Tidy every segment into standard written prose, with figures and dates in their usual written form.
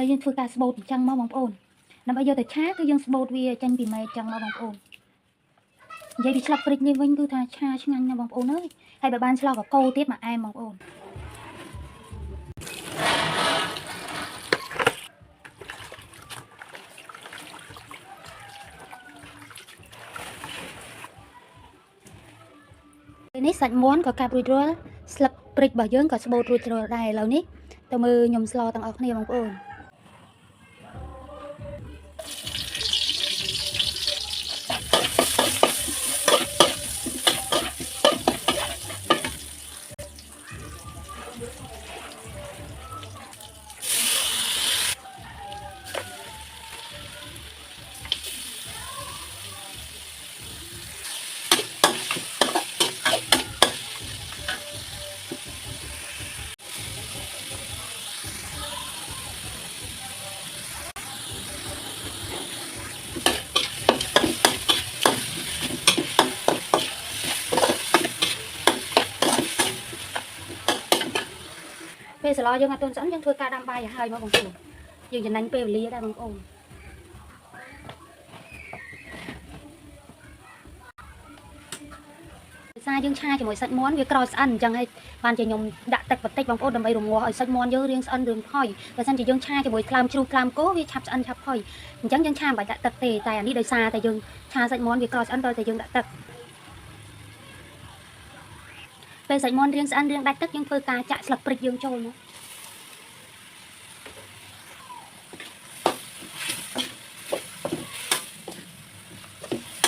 ហើយយើងធ្វើការស្បូតអញ្ចឹងមកបងប្អូនដើម្បីយកទៅឆាគឺយើងស្បូតវាចេញពីមែកអញ្ចឹងមកបងប្អូននិយាយពីស្លឹកព្រិចនេះវិញគឺថាឆាឆ្ងាញ់ណាស់បងប្អូនអើយហើយបើបានស្លកកកូរទៀតមកអែមបងប្អូនពេលនេះសាច់មាន់ក៏កាប់រួចរាល់ស្លឹកព្រិចរបស់យើងក៏ស្បូតរួចរាល់ដែរឥឡូវនេះទៅមើលខ្ញុំស្លទាំងអស់គ្នាបងប្អូនពេលស្លយើងអត់ទាន់ស្អិនយើងធ្វើការដាំបាយឲ្យហើយមកបងប្អូនយើងចំណេញពេលវេលាដែរបងប្អូនភាសាយើងឆាជាមួយសាច់មាន់វាក្រោយស្អិនអញ្ចឹងហើយបានជាខ្ញុំដាក់ទឹកបន្តិចបងប្អូនដើម្បីរងាស់ឲ្យសាច់មាន់យើងរាងស្អិនរឿងផុយបើមិនជាយើងឆាជាមួយថ្លើមជ្រូកថ្លើមគោវាឆាប់ស្អិនឆាប់ផុយអញ្ចឹងយើងឆាមិនបាច់ដាក់ទឹកទេតែអានេះដោយសារតែយើងឆាសាច់មាន់វាក្រោយស្អិនដល់តែយើងដាក់ទឹកពេលសាច់មាន់រាងស្អិនរាងដាច់ទឹកយើងធ្វើការចាក់ស្លឹកព្រិចយើងចូលមក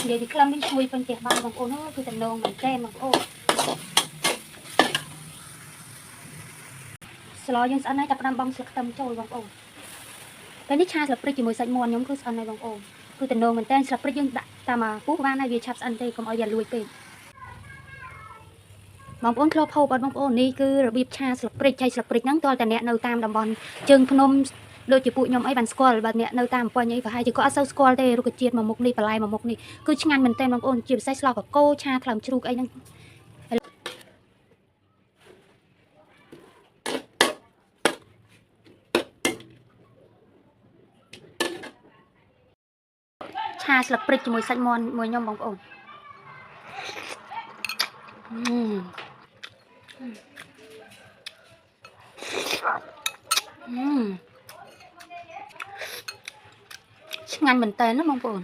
និយាយពីក្លិននេះជួយពេញផ្ទះបានបងប្អូនអើយគឺតំណងមែនទែនបងប្អូនស្លយើងស្អិនហើយចាប់ផ្ដើមបង់ស្លឹកខ្ទឹមចូលបងប្អូនពេលនេះឆាស្លឹកព្រិចជាមួយសាច់មាន់ខ្ញុំគឺស្អិនហើយបងប្អូនគឺតំណងមែនទែនស្លឹកព្រិចយើងដាក់តាមមកពុះបានហើយវាឆាប់ស្អិនទេកុំឲ្យវាលួចពេកបងប្អូនធ្លាប់ហូបអត់បងប្អូននេះគឺរបៀបឆាស្លឹកព្រិចហើយស្លឹកព្រិចហ្នឹងតើតែអ្នកនៅតាមតំបន់ជើងភ្នំដូចជាពួកខ្ញុំអីបានស្គាល់បើអ្នកនៅតាមប៉ុញអីប្រហែលជាគាត់អត់សូវស្គាល់ទេរុក្ខជាតិមួយមុខនេះបន្លែមួយមុខនេះគឺឆ្ងាញ់មែនទែនបងប្អូនជាពិសេសស្លកកូរឆាថ្លើមជ្រូកអីហ្នឹងឆាស្លឹកព្រិចជាមួយសាច់មាន់មួយខ្ញុំបងប្អូនឆ្ងាញ់មែនតើណាបងប្អូន